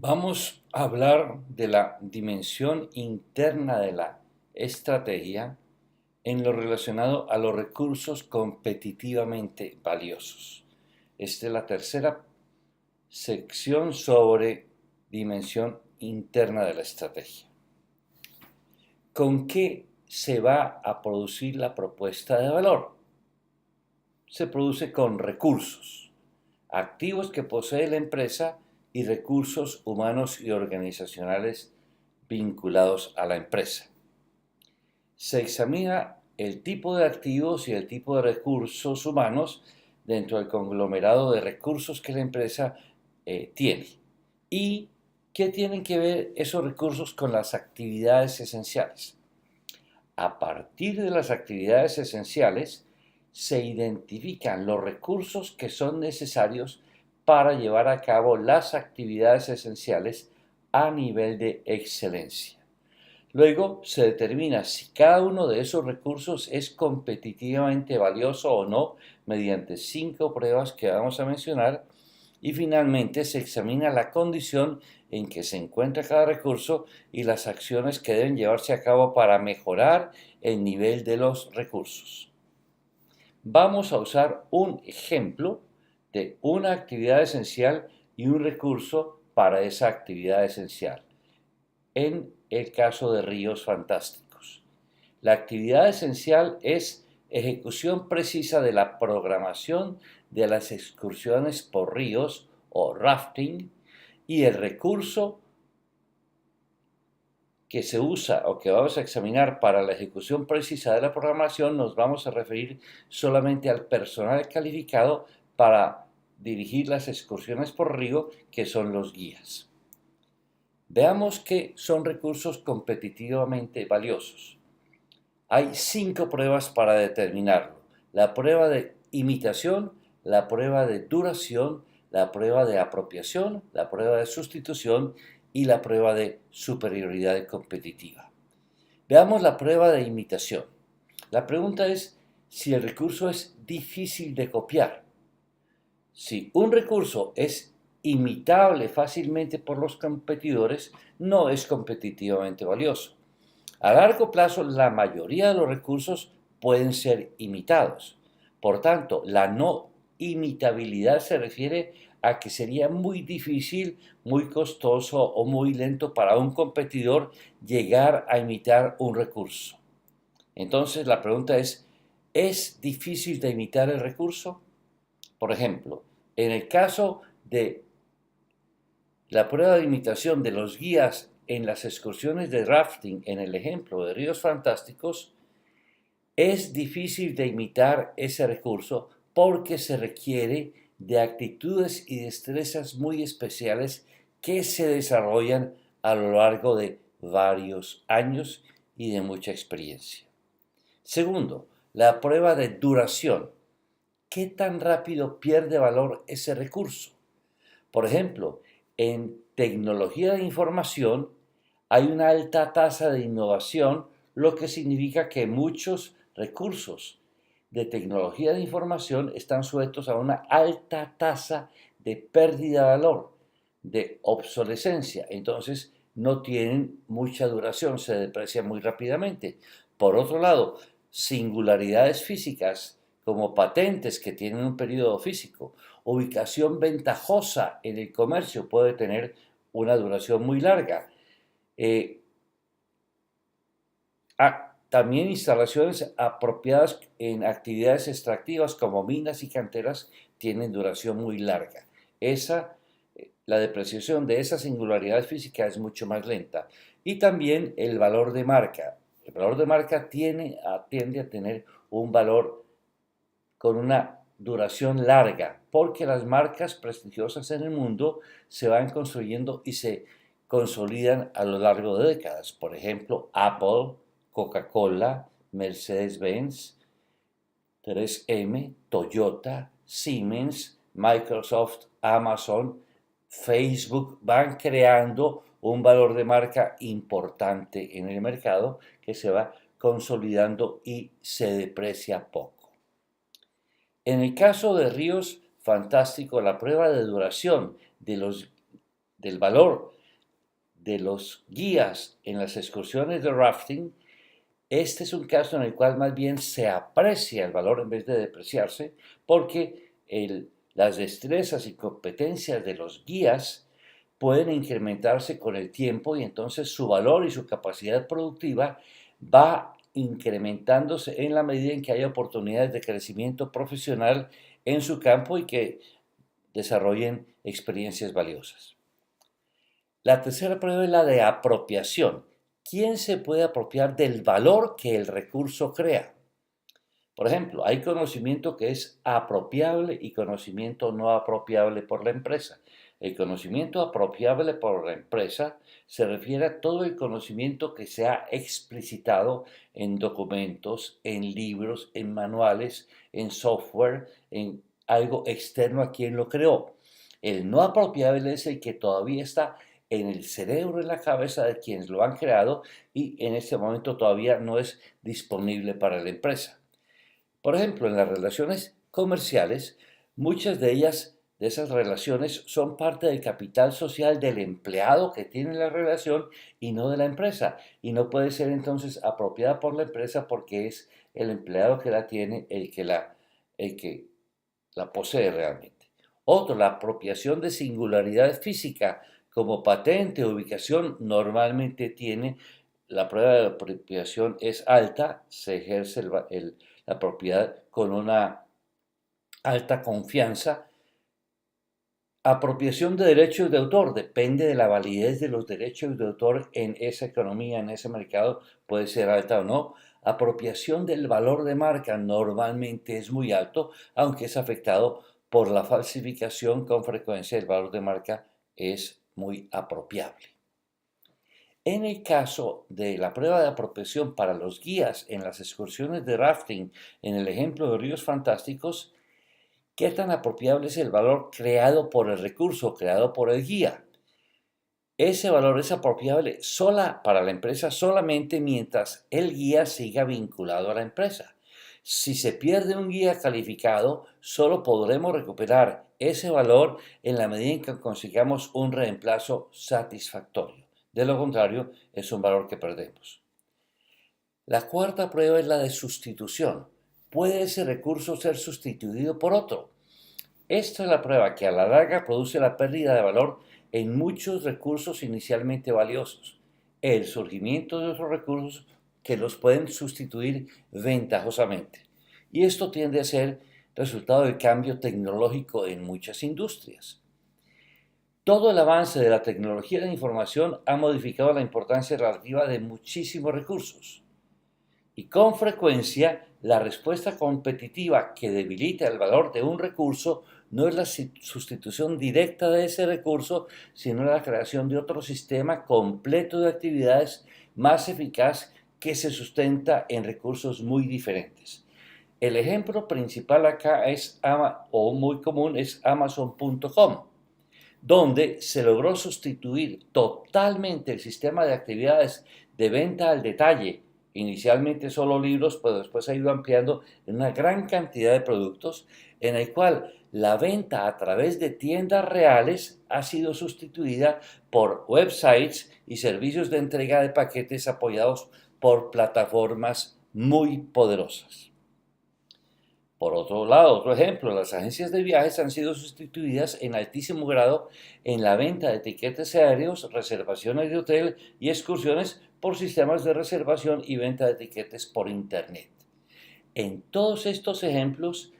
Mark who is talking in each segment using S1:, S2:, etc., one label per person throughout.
S1: Vamos a hablar de la dimensión interna de la estrategia en lo relacionado a los recursos competitivamente valiosos. Esta es la tercera sección sobre dimensión interna de la estrategia. ¿Con qué se va a producir la propuesta de valor? Se produce con recursos, activos que posee la empresa y recursos humanos y organizacionales vinculados a la empresa. Se examina el tipo de activos y el tipo de recursos humanos dentro del conglomerado de recursos que la empresa tiene. ¿Y qué tienen que ver esos recursos con las actividades esenciales? A partir de las actividades esenciales, se identifican los recursos que son necesarios para llevar a cabo las actividades esenciales a nivel de excelencia. Luego se determina si cada uno de esos recursos es competitivamente valioso o no mediante 5 pruebas que vamos a mencionar y finalmente se examina la condición en que se encuentra cada recurso y las acciones que deben llevarse a cabo para mejorar el nivel de los recursos. Vamos a usar un ejemplo de una actividad esencial y un recurso para esa actividad esencial. En el caso de Ríos Fantásticos, la actividad esencial es ejecución precisa de la programación de las excursiones por ríos o rafting, y el recurso que se usa o que vamos a examinar para la ejecución precisa de la programación nos vamos a referir solamente al personal calificado para dirigir las excursiones por río, que son los guías. Veamos qué son recursos competitivamente valiosos. Hay 5 pruebas para determinarlo: la prueba de imitación, la prueba de duración, la prueba de apropiación, la prueba de sustitución y la prueba de superioridad competitiva. Veamos la prueba de imitación. La pregunta es si el recurso es difícil de copiar. Si un recurso es imitable fácilmente por los competidores, no es competitivamente valioso. A largo plazo, la mayoría de los recursos pueden ser imitados. Por tanto, la no imitabilidad se refiere a que sería muy difícil, muy costoso o muy lento para un competidor llegar a imitar un recurso. Entonces, la pregunta ¿es difícil de imitar el recurso? Por ejemplo, en el caso de la prueba de imitación de los guías en las excursiones de rafting en el ejemplo de Ríos Fantásticos, es difícil de imitar ese recurso porque se requiere de actitudes y destrezas muy especiales que se desarrollan a lo largo de varios años y de mucha experiencia. Segundo, la prueba de duración. ¿Qué tan rápido pierde valor ese recurso? Por ejemplo, en tecnología de información hay una alta tasa de innovación, lo que significa que muchos recursos de tecnología de información están sujetos a una alta tasa de pérdida de valor, de obsolescencia. Entonces, no tienen mucha duración, se deprecian muy rápidamente. Por otro lado, singularidades físicas como patentes que tienen un periodo físico, ubicación ventajosa en el comercio puede tener una duración muy larga. También instalaciones apropiadas en actividades extractivas como minas y canteras tienen duración muy larga. La depreciación de esa singularidad física es mucho más lenta. Y también el valor de marca. El valor de marca tiende a tener un valor con una duración larga, porque las marcas prestigiosas en el mundo se van construyendo y se consolidan a lo largo de décadas. Por ejemplo, Apple, Coca-Cola, Mercedes-Benz, 3M, Toyota, Siemens, Microsoft, Amazon, Facebook van creando un valor de marca importante en el mercado que se va consolidando y se deprecia poco. En el caso de Ríos Fantástico, la prueba de duración del valor de los guías en las excursiones de rafting, este es un caso en el cual más bien se aprecia el valor en vez de depreciarse, porque las destrezas y competencias de los guías pueden incrementarse con el tiempo y entonces su valor y su capacidad productiva va incrementándose en la medida en que haya oportunidades de crecimiento profesional en su campo y que desarrollen experiencias valiosas. La tercera prueba es la de apropiación. ¿Quién se puede apropiar del valor que el recurso crea? Por ejemplo, hay conocimiento que es apropiable y conocimiento no apropiable por la empresa. El conocimiento apropiable por la empresa se refiere a todo el conocimiento que se ha explicitado en documentos, en libros, en manuales, en software, en algo externo a quien lo creó. El no apropiable es el que todavía está en el cerebro, en la cabeza de quienes lo han creado y en este momento todavía no es disponible para la empresa. Por ejemplo, en las relaciones comerciales, muchas de ellas, de esas relaciones, son parte del capital social del empleado que tiene la relación y no de la empresa. Y no puede ser entonces apropiada por la empresa porque es el empleado que la tiene el que la posee realmente. Otro, la apropiación de singularidad física como patente o ubicación normalmente tiene, la prueba de apropiación es alta, se ejerce la propiedad con una alta confianza. Apropiación de derechos de autor depende de la validez de los derechos de autor en esa economía, en ese mercado, puede ser alta o no. Apropiación del valor de marca normalmente es muy alto, aunque es afectado por la falsificación. Con frecuencia el valor de marca es muy apropiable. En el caso de la prueba de apropiación para los guías en las excursiones de rafting, en el ejemplo de Ríos Fantásticos, ¿qué tan apropiable es el valor creado por el recurso, creado por el guía? Ese valor es apropiable para la empresa solamente mientras el guía siga vinculado a la empresa. Si se pierde un guía calificado, solo podremos recuperar ese valor en la medida en que consigamos un reemplazo satisfactorio. De lo contrario, es un valor que perdemos. La cuarta prueba es la de sustitución. ¿Puede ese recurso ser sustituido por otro? Esta es la prueba que a la larga produce la pérdida de valor en muchos recursos inicialmente valiosos, el surgimiento de otros recursos que los pueden sustituir ventajosamente. Y esto tiende a ser resultado del cambio tecnológico en muchas industrias. Todo el avance de la tecnología de la información ha modificado la importancia relativa de muchísimos recursos. Y con frecuencia, la respuesta competitiva que debilita el valor de un recurso no es la sustitución directa de ese recurso, sino la creación de otro sistema completo de actividades más eficaz que se sustenta en recursos muy diferentes. El ejemplo principal acá es, o muy común, es Amazon.com, donde se logró sustituir totalmente el sistema de actividades de venta al detalle, inicialmente solo libros, pero después ha ido ampliando en una gran cantidad de productos, en el cual la venta a través de tiendas reales ha sido sustituida por websites y servicios de entrega de paquetes apoyados por plataformas muy poderosas. Por otro lado, otro ejemplo, las agencias de viajes han sido sustituidas en altísimo grado en la venta de tiquetes aéreos, reservaciones de hotel y excursiones por sistemas de reservación y venta de tiquetes por Internet. En todos estos ejemplos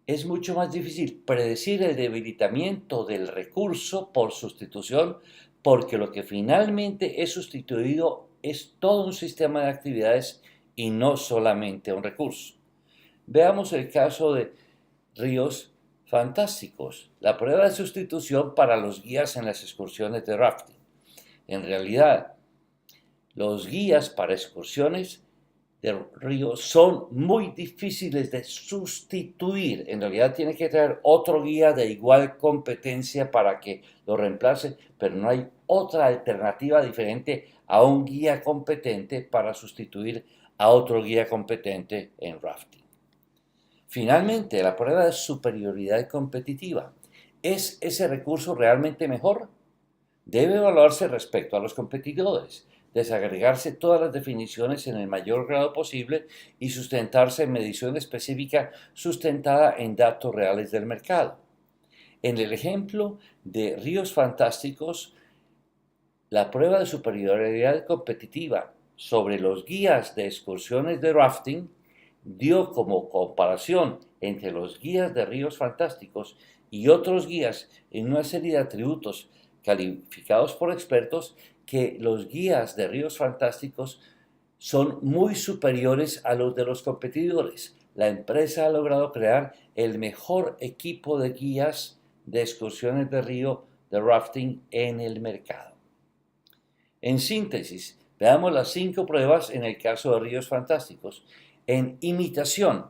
S1: es mucho más difícil predecir el debilitamiento del recurso por sustitución, porque lo que finalmente es sustituido es todo un sistema de actividades y no solamente un recurso. Veamos el caso de Ríos Fantásticos, la prueba de sustitución para los guías en las excursiones de rafting. En realidad, los guías para excursiones de río son muy difíciles de sustituir. En realidad tiene que traer otro guía de igual competencia para que lo reemplace, pero no hay otra alternativa diferente a un guía competente para sustituir a otro guía competente en rafting. Finalmente, la prueba de superioridad competitiva. ¿Es ese recurso realmente mejor? Debe evaluarse respecto a los competidores, desagregarse todas las definiciones en el mayor grado posible y sustentarse en medición específica sustentada en datos reales del mercado. En el ejemplo de Ríos Fantásticos, la prueba de superioridad competitiva sobre los guías de excursiones de rafting dio como comparación entre los guías de Ríos Fantásticos y otros guías en una serie de atributos calificados por expertos que los guías de Ríos Fantásticos son muy superiores a los de los competidores. La empresa ha logrado crear el mejor equipo de guías de excursiones de río de rafting en el mercado. En síntesis, veamos las 5 pruebas en el caso de Ríos Fantásticos. En imitación,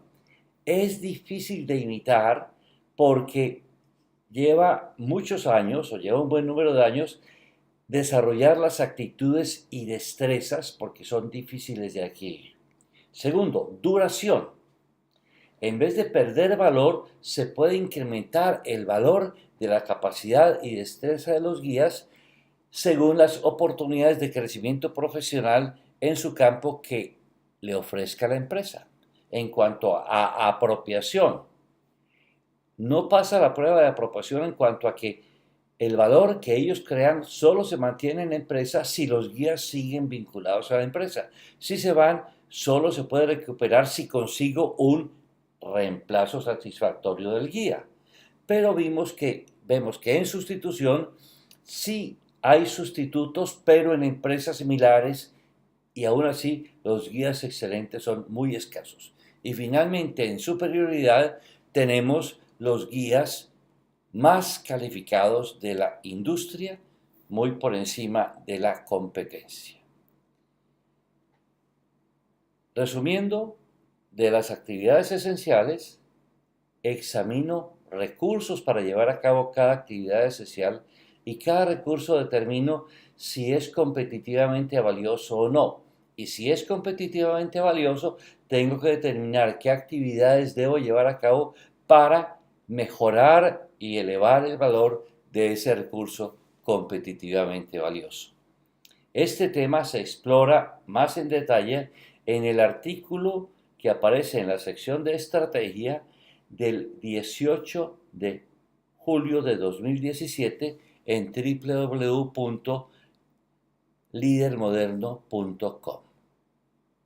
S1: es difícil de imitar porque lleva muchos años o lleva un buen número de años desarrollar las actitudes y destrezas porque son difíciles de adquirir. Segundo, duración. En vez de perder valor, se puede incrementar el valor de la capacidad y destreza de los guías según las oportunidades de crecimiento profesional en su campo que le ofrezca la empresa. En cuanto a apropiación, no pasa la prueba de apropiación en cuanto a que el valor que ellos crean solo se mantiene en la empresa si los guías siguen vinculados a la empresa. Si se van, solo se puede recuperar si consigo un reemplazo satisfactorio del guía. Pero vemos que en sustitución sí hay sustitutos, pero en empresas similares y aún así los guías excelentes son muy escasos. Y finalmente, en superioridad, tenemos los guías más calificados de la industria, muy por encima de la competencia. Resumiendo, de las actividades esenciales, examino recursos para llevar a cabo cada actividad esencial y cada recurso determino si es competitivamente valioso o no. Y si es competitivamente valioso, tengo que determinar qué actividades debo llevar a cabo para mejorar y elevar el valor de ese recurso competitivamente valioso. Este tema se explora más en detalle en el artículo que aparece en la sección de estrategia del 18 de julio de 2017 en www.lidermoderno.com.